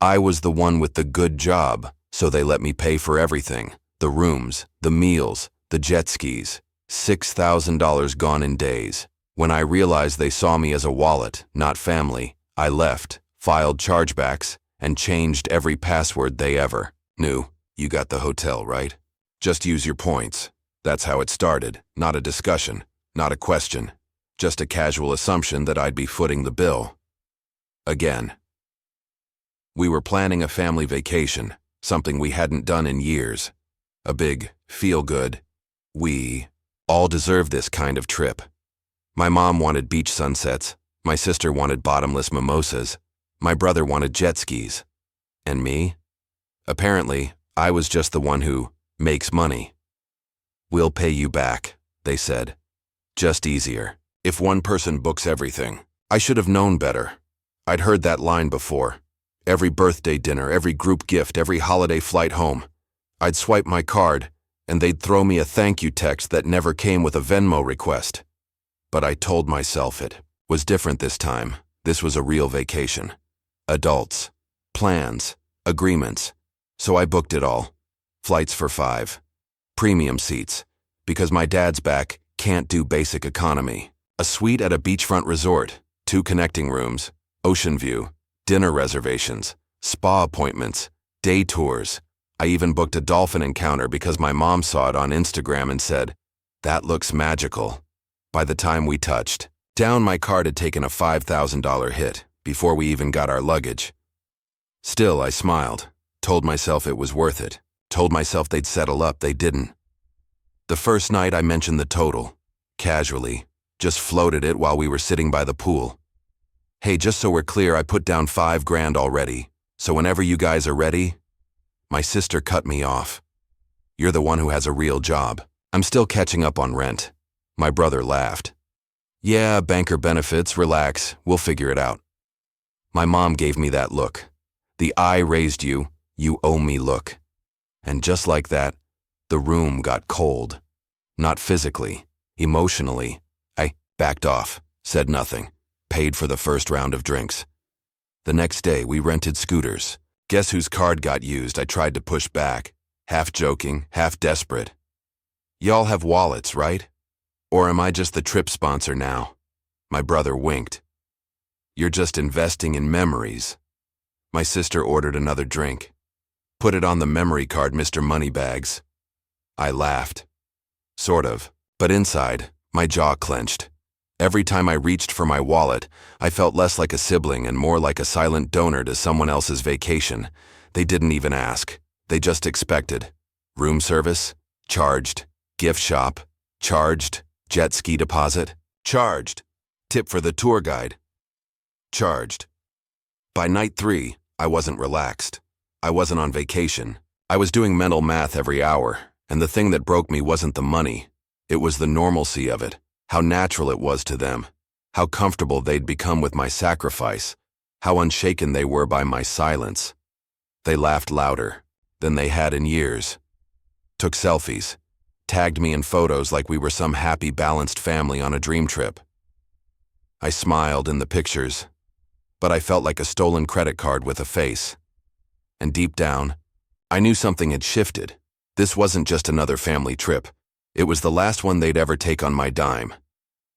I was the one with the good job, so they let me pay for everything. The rooms, the meals, the jet skis. $6,000 gone in days. When I realized they saw me as a wallet, not family, I left, filed chargebacks, and changed every password they ever knew. You got the hotel, right? Just use your points. That's how it started. Not a discussion, not a question. Just a casual assumption that I'd be footing the bill. Again. We were planning a family vacation, something we hadn't done in years. A big, feel-good. We all deserve this kind of trip. My mom wanted beach sunsets. My sister wanted bottomless mimosas. My brother wanted jet skis. And me? Apparently, I was just the one who makes money. We'll pay you back, they said. Just easier. If one person books everything. I should have known better. I'd heard that line before. Every birthday dinner, every group gift, every holiday flight home. I'd swipe my card, and they'd throw me a thank you text that never came with a Venmo request. But I told myself it was different this time. This was a real vacation. Adults. Plans. Agreements. So I booked it all. Flights for 5. Premium seats. Because my dad's back, can't do basic economy. A suite at a beachfront resort. 2 connecting rooms. Ocean view. Dinner reservations. Spa appointments. Day tours. I even booked a dolphin encounter because my mom saw it on Instagram and said, "That looks magical." By the time we touched down, my card had taken a $5,000 hit before we even got our luggage. Still, I smiled, told myself it was worth it, told myself they'd settle up, they didn't. The first night I mentioned the total, casually, just floated it while we were sitting by the pool. "Hey, just so we're clear, I put down $5,000 already, so whenever you guys are ready." My sister cut me off. "You're the one who has a real job. I'm still catching up on rent." My brother laughed. "Yeah, banker benefits, relax, we'll figure it out." My mom gave me that look. The "I raised you, you owe me" look. And just like that, the room got cold. Not physically, emotionally. I backed off, said nothing, paid for the first round of drinks. The next day, we rented scooters. Guess whose card got used? I tried to push back, half joking, half desperate. "Y'all have wallets, right? Or am I just the trip sponsor now?" My brother winked. "You're just investing in memories." My sister ordered another drink. "Put it on the memory card, Mr. Moneybags." I laughed. Sort of, but inside, my jaw clenched. Every time I reached for my wallet, I felt less like a sibling and more like a silent donor to someone else's vacation. They didn't even ask. They just expected. Room service? Charged. Gift shop? Charged. Jet ski deposit? Charged. Tip for the tour guide? Charged. By night 3, I wasn't relaxed. I wasn't on vacation. I was doing mental math every hour, and the thing that broke me wasn't the money. It was the normalcy of it. How natural it was to them, how comfortable they'd become with my sacrifice, how unshaken they were by my silence. They laughed louder than they had in years, took selfies, tagged me in photos like we were some happy, balanced family on a dream trip. I smiled in the pictures, but I felt like a stolen credit card with a face. And deep down, I knew something had shifted. This wasn't just another family trip. It was the last one they'd ever take on my dime.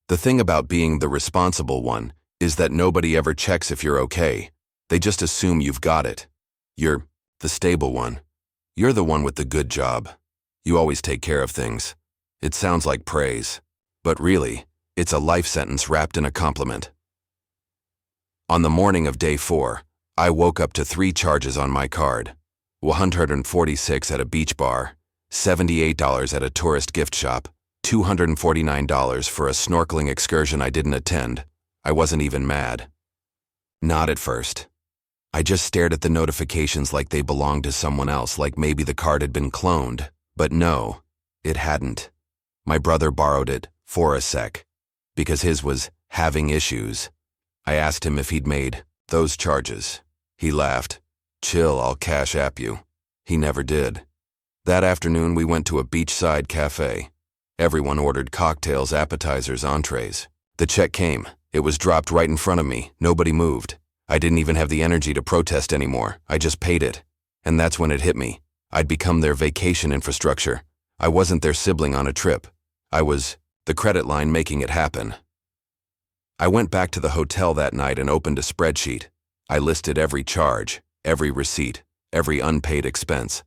The thing about being the responsible one is that nobody ever checks if you're okay. They just assume you've got it. You're the stable one. You're the one with the good job. You always take care of things. It sounds like praise, but really, it's a life sentence wrapped in a compliment. On the morning of day 4, I woke up to 3 charges on my card. $146 at a beach bar, $78 at a tourist gift shop, $249 for a snorkeling excursion I didn't attend. I wasn't even mad. Not at first. I just stared at the notifications like they belonged to someone else, like maybe the card had been cloned. But no, it hadn't. My brother borrowed it for a sec, because his was having issues. I asked him if he'd made those charges. He laughed. "Chill, I'll cash app you." He never did. That afternoon, we went to a beachside cafe. Everyone ordered cocktails, appetizers, entrees. The check came. It was dropped right in front of me. Nobody moved. I didn't even have the energy to protest anymore. I just paid it. And that's when it hit me. I'd become their vacation infrastructure. I wasn't their sibling on a trip. I was the credit line making it happen. I went back to the hotel that night and opened a spreadsheet. I listed every charge, every receipt, every unpaid expense.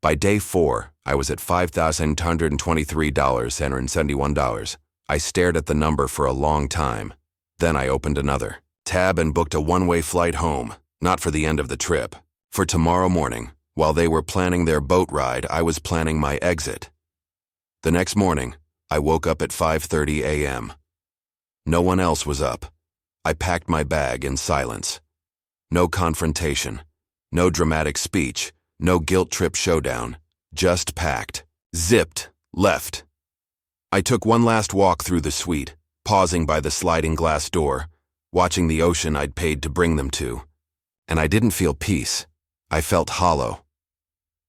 By day 4, I was at $5,123.71. I stared at the number for a long time. Then I opened another tab and booked a one-way flight home, not for the end of the trip. For tomorrow morning, while they were planning their boat ride, I was planning my exit. The next morning, I woke up at 5:30 a.m. No one else was up. I packed my bag in silence. No confrontation, no dramatic speech, no guilt trip showdown. Just packed, zipped, left. I took one last walk through the suite, pausing by the sliding glass door, watching the ocean I'd paid to bring them to. And I didn't feel peace. I felt hollow.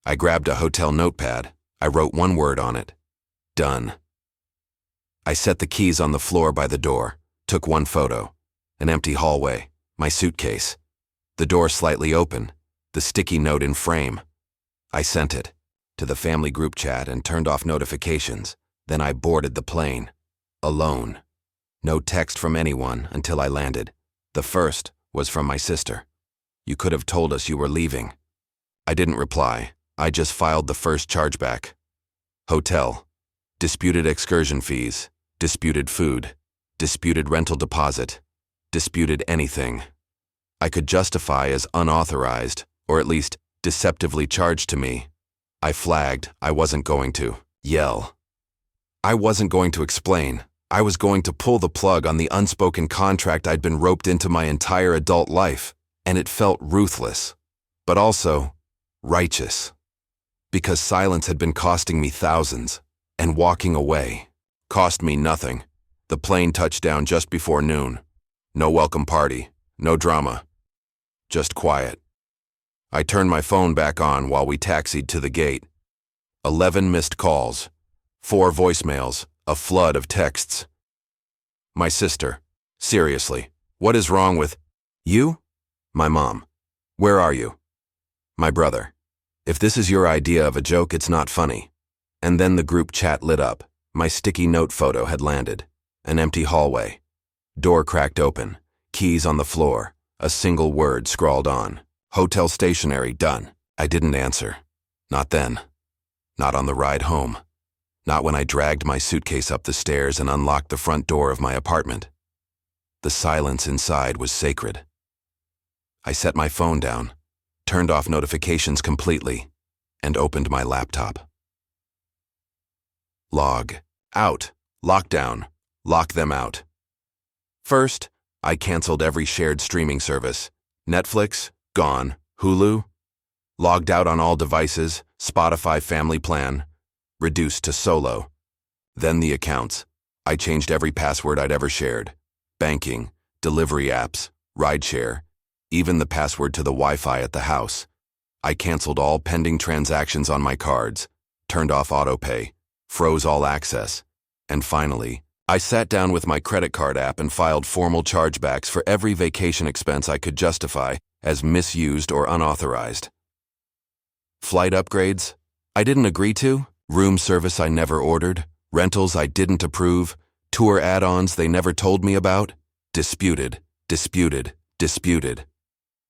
I grabbed a hotel notepad. I wrote one word on it. Done. I set the keys on the floor by the door, took one photo. An empty hallway, my suitcase. The door slightly open, the sticky note in frame. I sent it to the family group chat and turned off notifications. Then I boarded the plane, alone. No text from anyone until I landed. The first was from my sister. You could have told us you were leaving. I didn't reply. I just filed the first chargeback. Hotel. Disputed excursion fees. Disputed food. Disputed rental deposit. Disputed anything I could justify as unauthorized, or at least deceptively charged to me. I flagged. I wasn't going to yell. I wasn't going to explain. I was going to pull the plug on the unspoken contract I'd been roped into my entire adult life, and it felt ruthless, but also righteous. Because silence had been costing me thousands, and walking away cost me nothing. The plane touched down just before noon. No welcome party, no drama, just quiet. I turned my phone back on while we taxied to the gate. 11 missed calls, 4 voicemails, a flood of texts. My sister, seriously, what is wrong with you? My mom, where are you? My brother, if this is your idea of a joke, it's not funny. And then the group chat lit up. My sticky note photo had landed. An empty hallway. Door cracked open. Keys on the floor. A single word scrawled on. Hotel stationery, done. I didn't answer. Not then. Not on the ride home. Not when I dragged my suitcase up the stairs and unlocked the front door of my apartment. The silence inside was sacred. I set my phone down, turned off notifications completely, and opened my laptop. Log. Out. Lockdown. Lock them out. First, I canceled every shared streaming service. Netflix, gone. Hulu, logged out on all devices. Spotify family plan, reduced to solo. Then the accounts. I changed every password I'd ever shared. Banking, delivery apps, rideshare, even the password to the Wi-Fi at the house. I canceled all pending transactions on my cards, turned off autopay, froze all access, and finally, I sat down with my credit card app and filed formal chargebacks for every vacation expense I could justify as misused or unauthorized. Flight upgrades I didn't agree to, room service I never ordered, rentals I didn't approve, tour add-ons they never told me about, disputed, disputed, disputed.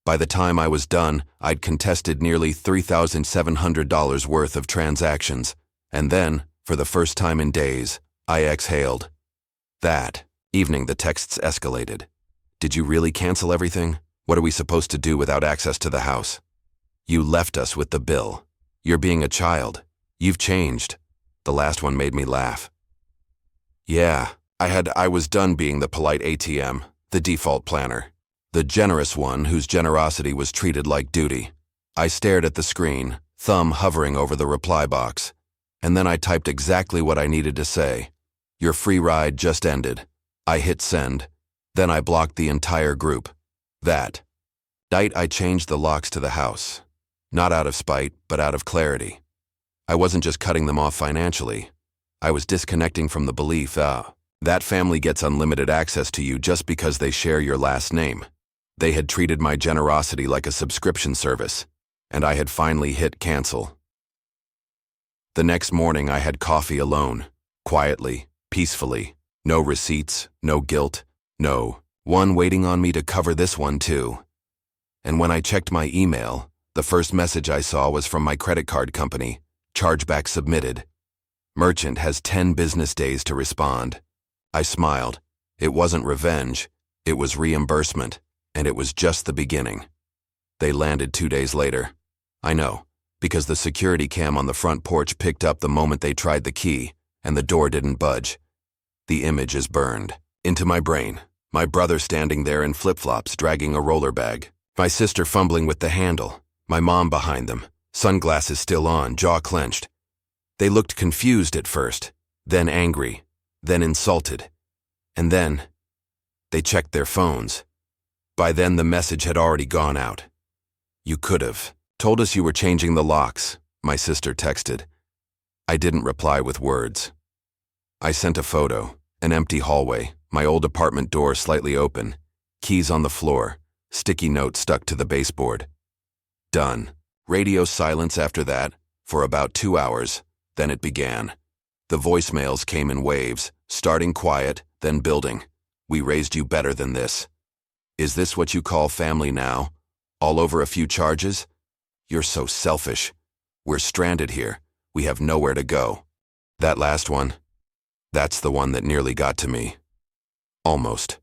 By the time I was done, I'd contested nearly $3,700 worth of transactions, and then, for the first time in days, I exhaled. That evening the texts escalated. Did you really cancel everything? What are we supposed to do without access to the house? You left us with the bill. You're being a child. You've changed. The last one made me laugh. Yeah, I was done being the polite ATM, the default planner, the generous one whose generosity was treated like duty. I stared at the screen, thumb hovering over the reply box, and then I typed exactly what I needed to say. Your free ride just ended. I hit send. Then I blocked the entire group. That night I changed the locks to the house. Not out of spite, but out of clarity. I wasn't just cutting them off financially. I was disconnecting from the belief, that family gets unlimited access to you just because they share your last name. They had treated my generosity like a subscription service, and I had finally hit cancel. The next morning I had coffee alone, quietly, peacefully. No receipts, no guilt, no one waiting on me to cover this one too. And when I checked my email, the first message I saw was from my credit card company, Chargebacks submitted. Merchant has 10 business days to respond. I smiled. It wasn't revenge, it was reimbursement, and it was just the beginning. They landed 2 days later. I know, because the security cam on the front porch picked up the moment they tried the key, and the door didn't budge. The image is burned into my brain. My brother standing there in flip-flops dragging a roller bag. My sister fumbling with the handle. My mom behind them, sunglasses still on, jaw clenched. They looked confused at first, then angry, then insulted. And then, they checked their phones. By then the message had already gone out. "You could have told us you were changing the locks," my sister texted. I didn't reply with words. I sent a photo, an empty hallway, my old apartment door slightly open, keys on the floor, sticky note stuck to the baseboard. Done. Radio silence after that, for about 2 hours, then it began. The voicemails came in waves, starting quiet, then building. "We raised you better than this. Is this what you call family now? All over a few charges? You're so selfish. We're stranded here. We have nowhere to go." That last one, that's the one that nearly got to me. Almost.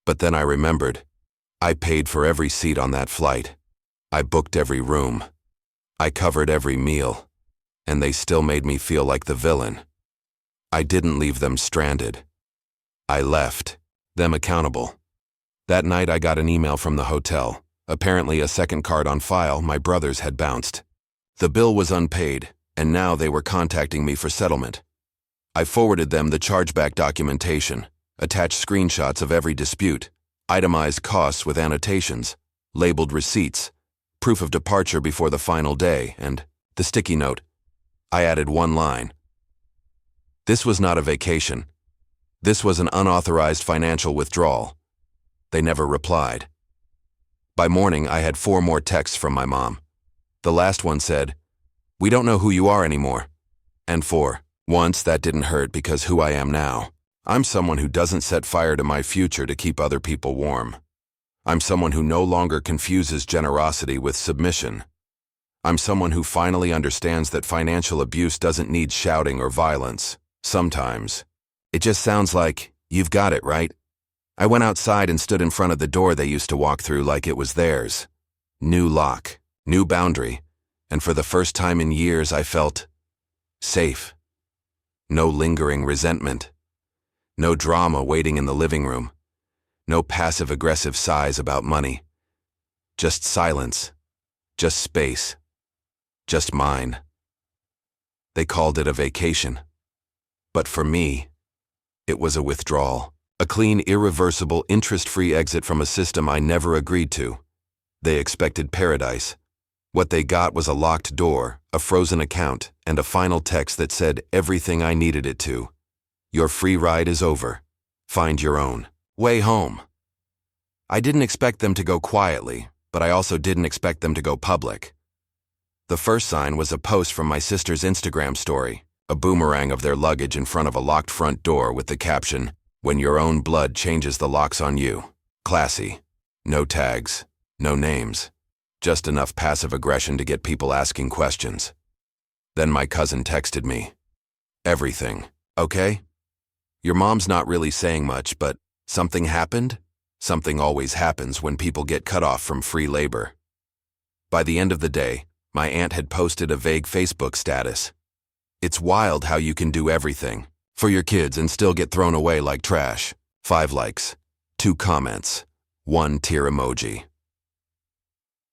But then I remembered. I paid for every seat on that flight. I booked every room. I covered every meal. And they still made me feel like the villain. I didn't leave them stranded. I left them accountable. That night I got an email from the hotel. Apparently a second card on file, my brother's, had bounced. The bill was unpaid, and now they were contacting me for settlement. I forwarded them the chargeback documentation, attached screenshots of every dispute, itemized costs with annotations, labeled receipts, proof of departure before the final day, and the sticky note. I added one line. This was not a vacation. This was an unauthorized financial withdrawal. They never replied. By morning, I had 4 more texts from my mom. The last one said, "We don't know who you are anymore." And for once, that didn't hurt because who I am now. I'm someone who doesn't set fire to my future to keep other people warm. I'm someone who no longer confuses generosity with submission. I'm someone who finally understands that financial abuse doesn't need shouting or violence. Sometimes, it just sounds like, "You've got it, right?" I went outside and stood in front of the door they used to walk through like it was theirs. New lock, new boundary, and for the first time in years I felt safe. No lingering resentment. No drama waiting in the living room. No passive-aggressive sighs about money. Just silence. Just space. Just mine. They called it a vacation. But for me, it was a withdrawal. A clean, irreversible, interest-free exit from a system I never agreed to. They expected paradise. What they got was a locked door, a frozen account, and a final text that said everything I needed it to. Your free ride is over. Find your own way home. I didn't expect them to go quietly, but I also didn't expect them to go public. The first sign was a post from my sister's Instagram story, a boomerang of their luggage in front of a locked front door with the caption, "When your own blood changes the locks on you." Classy. No tags. No names. Just enough passive aggression to get people asking questions. Then my cousin texted me. "Everything, okay? Your mom's not really saying much, but something happened? Something always happens when people get cut off from free labor." By the end of the day, my aunt had posted a vague Facebook status. "It's wild how you can do everything for your kids and still get thrown away like trash." 5 likes, 2 comments, 1 tear emoji.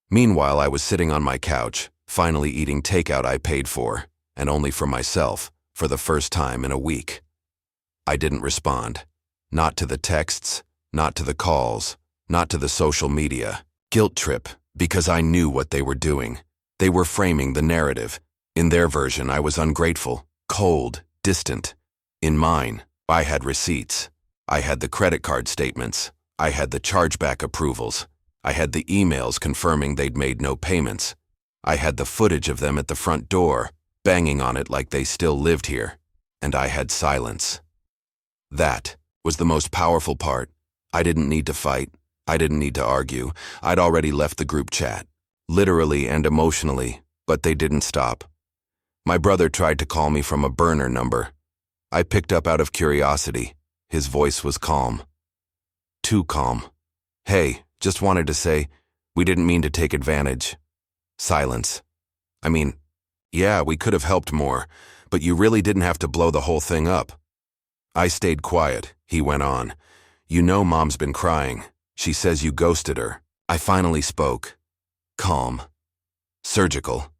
Meanwhile, I was sitting on my couch, finally eating takeout I paid for, and only for myself, for the first time in a week. I didn't respond. Not to the texts, not to the calls, not to the social media. Guilt trip, because I knew what they were doing. They were framing the narrative. In their version, I was ungrateful, cold, distant. In mine, I had receipts. I had the credit card statements. I had the chargeback approvals. I had the emails confirming they'd made no payments. I had the footage of them at the front door, banging on it like they still lived here. And I had silence. That was the most powerful part. I didn't need to fight. I didn't need to argue. I'd already left the group chat, literally and emotionally, but they didn't stop. My brother tried to call me from a burner number. I picked up out of curiosity. His voice was calm. Too calm. Hey, just wanted to say, we didn't mean to take advantage. Silence. I mean, yeah, we could have helped more, but you really didn't have to blow the whole thing up. I stayed quiet, he went on. You know Mom's been crying. She says you ghosted her. I finally spoke. Calm. Surgical.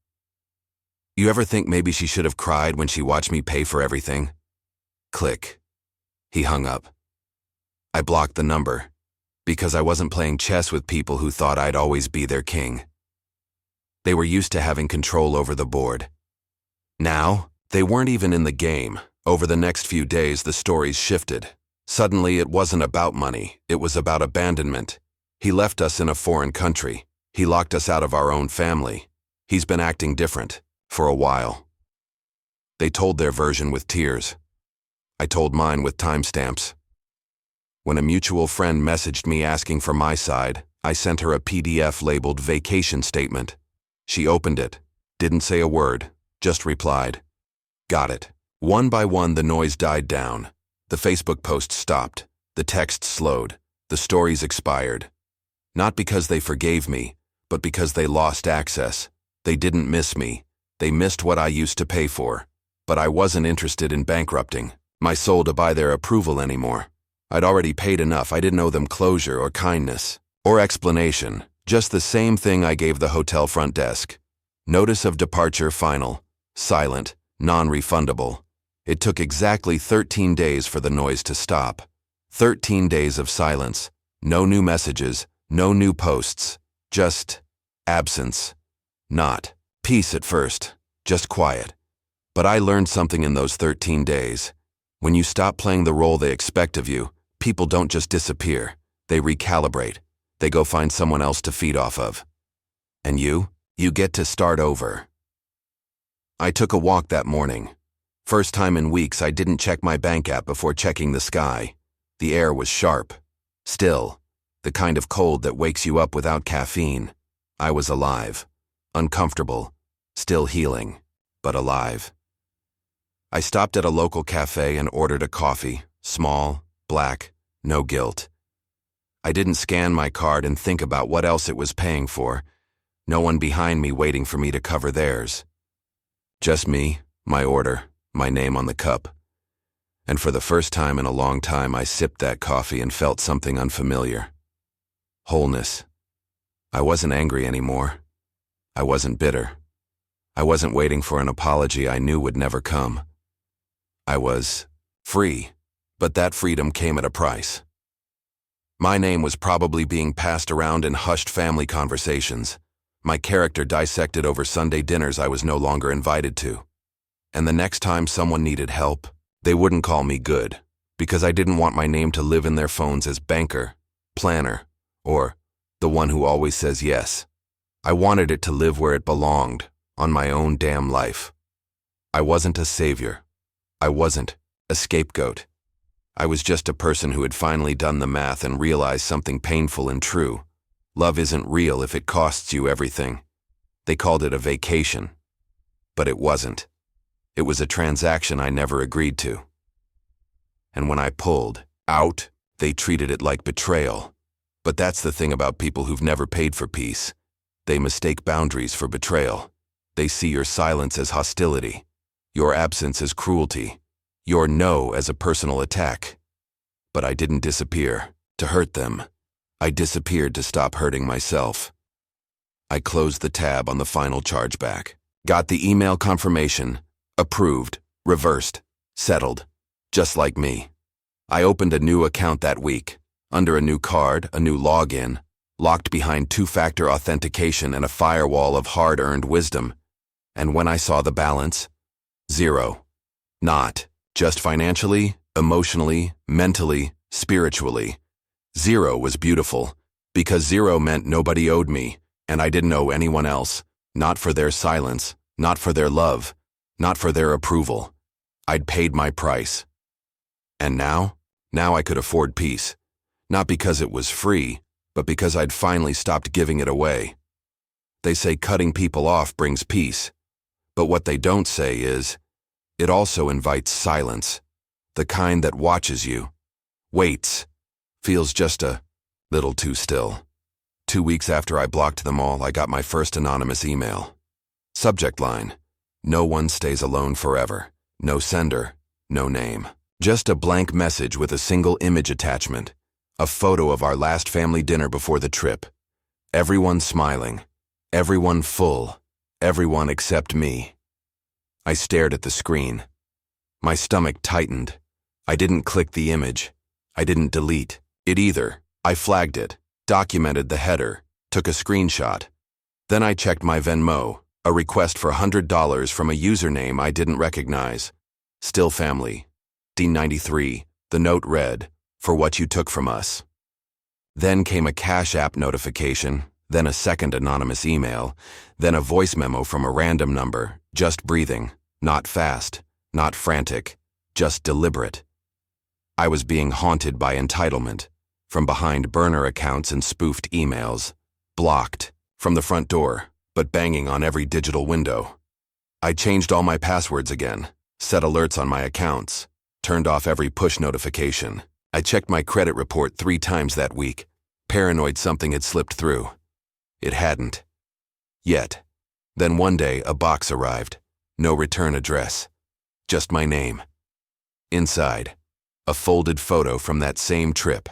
You ever think maybe she should have cried when she watched me pay for everything? Click. He hung up. I blocked the number, because I wasn't playing chess with people who thought I'd always be their king. They were used to having control over the board. Now, they weren't even in the game. Over the next few days, the stories shifted. Suddenly, it wasn't about money. It was about abandonment. He left us in a foreign country. He locked us out of our own family. He's been acting different, for a while. They told their version with tears. I told mine with timestamps. When a mutual friend messaged me asking for my side, I sent her a PDF labeled vacation statement. She opened it, didn't say a word, just replied, "Got it." One by one, the noise died down. The Facebook posts stopped. The texts slowed. The stories expired. Not because they forgave me, but because they lost access. They didn't miss me. They missed what I used to pay for. But I wasn't interested in bankrupting my soul to buy their approval anymore. I'd already paid enough. I didn't owe them closure or kindness or explanation. Just the same thing I gave the hotel front desk. Notice of departure final, silent, non-refundable. It took exactly 13 days for the noise to stop. 13 days of silence. No new messages, no new posts. Just absence. Not peace at first, just quiet. But I learned something in those 13 days. When you stop playing the role they expect of you, people don't just disappear. They recalibrate. They go find someone else to feed off of. And you get to start over. I took a walk that morning. First time in weeks I didn't check my bank app before checking the sky. The air was sharp. Still. The kind of cold that wakes you up without caffeine. I was alive. Uncomfortable. Still healing. But alive. I stopped at a local cafe and ordered a coffee. Small, black, no guilt. I didn't scan my card and think about what else it was paying for. No one behind me waiting for me to cover theirs. Just me, my order, my name on the cup. And for the first time in a long time, I sipped that coffee and felt something unfamiliar. Wholeness. I wasn't angry anymore. I wasn't bitter. I wasn't waiting for an apology I knew would never come. I was free, but that freedom came at a price. My name was probably being passed around in hushed family conversations. My character dissected over Sunday dinners I was no longer invited to. And the next time someone needed help, they wouldn't call me good, because I didn't want my name to live in their phones as banker, planner, or the one who always says yes. I wanted it to live where it belonged, on my own damn life. I wasn't a savior. I wasn't a scapegoat. I was just a person who had finally done the math and realized something painful and true. Love isn't real if it costs you everything. They called it a vacation. But it wasn't. It was a transaction I never agreed to. And when I pulled out, they treated it like betrayal. But that's the thing about people who've never paid for peace. They mistake boundaries for betrayal. They see your silence as hostility, your absence as cruelty, your no as a personal attack. But I didn't disappear to hurt them. I disappeared to stop hurting myself. I closed the tab on the final chargeback, got the email confirmation, approved, reversed, settled, just like me. I opened a new account that week, under a new card, a new login, locked behind two-factor authentication and a firewall of hard-earned wisdom. And when I saw the balance, zero. Not just financially, emotionally, mentally, spiritually. Zero was beautiful, because zero meant nobody owed me, and I didn't owe anyone else, not for their silence, not for their love, not for their approval. I'd paid my price. And now I could afford peace, not because it was free, but because I'd finally stopped giving it away. They say cutting people off brings peace, but what they don't say is, it also invites silence, the kind that watches you, waits, feels just a little too still. 2 weeks after I blocked them all, I got my first anonymous email. Subject line: no one stays alone forever. No sender, no name. Just a blank message with a single image attachment. A photo of our last family dinner before the trip. Everyone smiling. Everyone full. Everyone except me. I stared at the screen. My stomach tightened. I didn't click the image. I didn't delete it either. I flagged it, documented the header, took a screenshot. Then I checked my Venmo, a request for $100 from a username I didn't recognize. Still family. D93. The note read, "For what you took from us." Then came a Cash App notification, then a second anonymous email, then a voice memo from a random number, just breathing, not fast, not frantic, just deliberate. I was being haunted by entitlement, from behind burner accounts and spoofed emails, blocked, from the front door, but banging on every digital window. I changed all my passwords again, set alerts on my accounts, turned off every push notification. I checked my credit report 3 times that week, paranoid something had slipped through. It hadn't. Yet. Then one day a box arrived. No return address. Just my name. Inside, a folded photo from that same trip,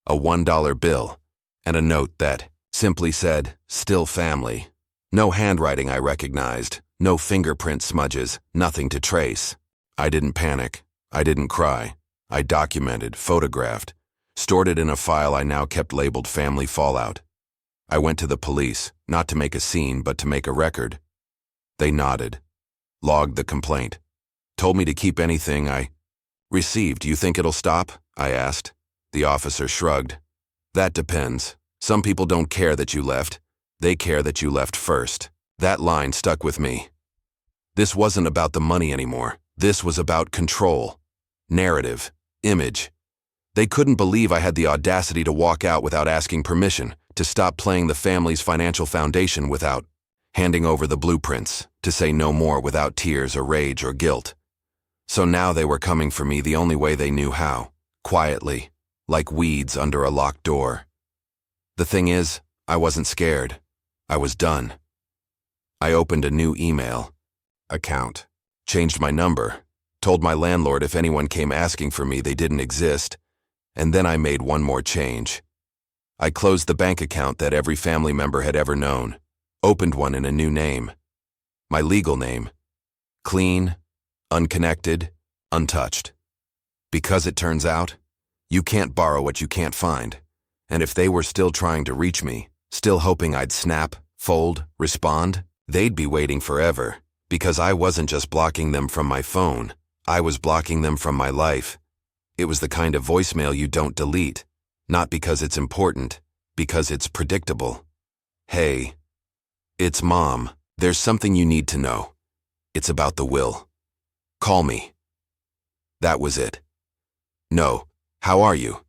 a $1 bill, and a note that simply said, "Still family." No handwriting I recognized, no fingerprint smudges, nothing to trace. I didn't panic. I didn't cry. I documented, photographed, stored it in a file I now kept labeled Family Fallout. I went to the police, not to make a scene, but to make a record. They nodded, logged the complaint, told me to keep anything I received. "You think it'll stop?" I asked. The officer shrugged. "That depends. Some people don't care that you left. They care that you left first." That line stuck with me. This wasn't about the money anymore. This was about control, narrative, image. They couldn't believe I had the audacity to walk out without asking permission, to stop playing the family's financial foundation without handing over the blueprints, to say no more without tears or rage or guilt. So now they were coming for me the only way they knew how, quietly, like weeds under a locked door. The thing is, I wasn't scared. I was done. I opened a new email account, changed my number, told my landlord if anyone came asking for me they didn't exist, and then I made one more change. I closed the bank account that every family member had ever known, opened one in a new name. My legal name. Clean, unconnected, untouched. Because it turns out, you can't borrow what you can't find. And if they were still trying to reach me, still hoping I'd snap, fold, respond, they'd be waiting forever. Because I wasn't just blocking them from my phone, I was blocking them from my life. It was the kind of voicemail you don't delete. Not because it's important, because it's predictable. "Hey, it's Mom. There's something you need to know. It's about the will. Call me." That was it. No, how are you?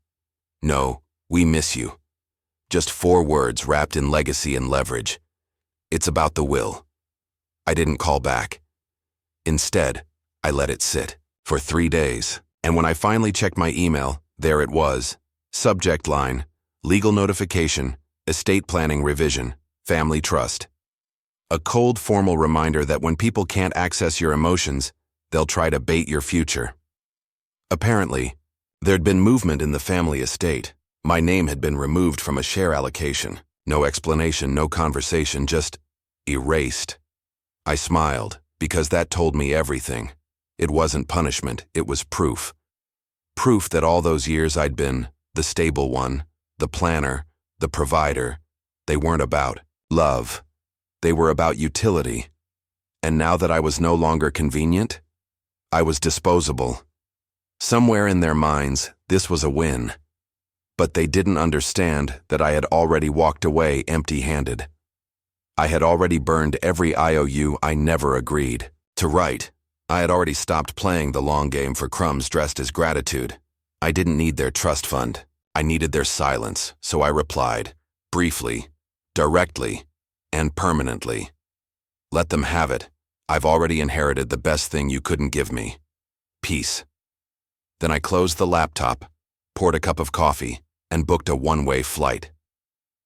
No, we miss you. Just 4 words wrapped in legacy and leverage. It's about the will. I didn't call back. Instead, I let it sit for 3 days. And when I finally checked my email, there it was. Subject line: legal notification, estate planning revision, family trust. A cold, formal reminder that when people can't access your emotions, they'll try to bait your future. Apparently, there'd been movement in the family estate. My name had been removed from a share allocation. No explanation, no conversation, just erased. I smiled, because that told me everything. It wasn't punishment, it was proof. Proof that all those years I'd been the stable one, the planner, the provider. They weren't about love. They were about utility. And now that I was no longer convenient, I was disposable. Somewhere in their minds, this was a win. But they didn't understand that I had already walked away empty-handed. I had already burned every IOU I never agreed to write. I had already stopped playing the long game for crumbs dressed as gratitude. I didn't need their trust fund. I needed their silence, so I replied, briefly, directly, and permanently. Let them have it. I've already inherited the best thing you couldn't give me. Peace. Then I closed the laptop, poured a cup of coffee, and booked a one-way flight.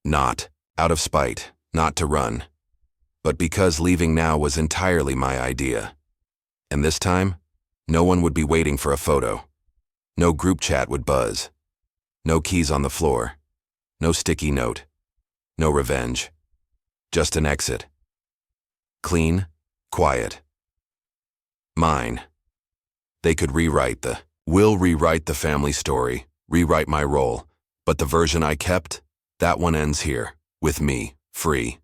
Not out of spite, not to run, but because leaving now was entirely my idea. And this time, no one would be waiting for a photo. No group chat would buzz. No keys on the floor. No sticky note. No revenge. Just an exit. Clean, quiet. Mine. They could will rewrite the family story, rewrite my role, but the version I kept, that one ends here, with me, free.